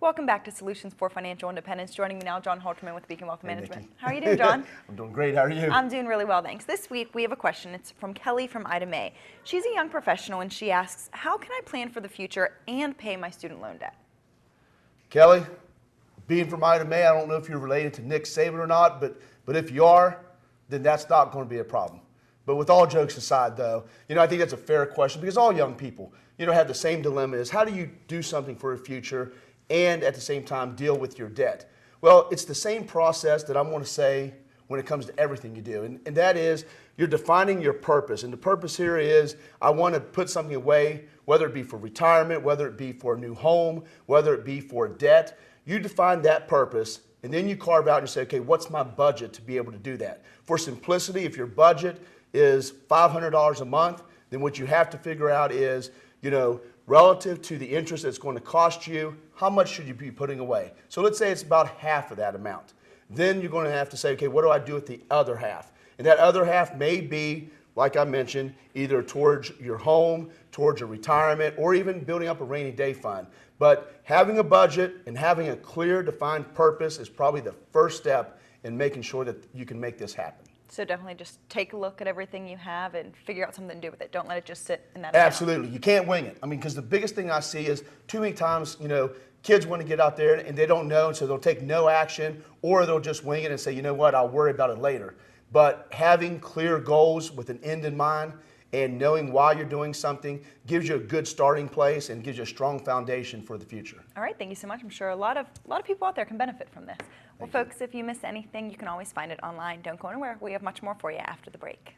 Welcome back to Solutions for Financial Independence. Joining me now, John Halterman with Beacon Wealth Management. How are you doing, John? I'm doing great. How are you? I'm doing really well, thanks. This week we have a question. It's from Kelly from Ida May. She's a young professional and she asks, how can I plan for the future and pay my student loan debt? Kelly, being from Ida May, I don't know if you're related to Nick Saban or not, but if you are, then that's not going to be a problem. But with all jokes aside, though, I think that's a fair question because all young people, have the same dilemma: is how do you do something for a future and at the same time deal with your debt? Well, it's the same process that I want to say when it comes to everything you do, and that is you're defining your purpose. And the purpose here is I want to put something away, whether it be for retirement, whether it be for a new home, whether it be for debt. You define that purpose, and then you carve out and say, okay, what's my budget to be able to do that? For simplicity, if your budget is $500 a month, then what you have to figure out is, relative to the interest that's going to cost you, how much should you be putting away? So let's say it's about half of that amount. Then you're going to have to say, okay, what do I do with the other half? And that other half may be, like I mentioned, either towards your home, towards your retirement, or even building up a rainy day fund. But having a budget and having a clear, defined purpose is probably the first step in making sure that you can make this happen. So definitely just take a look at everything you have and figure out something to do with it. Don't let it just sit in that account. Absolutely. You can't wing it. Because the biggest thing I see is too many times, kids want to get out there and they don't know, so they'll take no action, or they'll just wing it and say, you know what, I'll worry about it later. But having clear goals with an end in mind and knowing why you're doing something gives you a good starting place and gives you a strong foundation for the future. All right, thank you so much. I'm sure a lot of people out there can benefit from this. Well, folks, if you miss anything, you can always find it online. Don't go anywhere. We have much more for you after the break.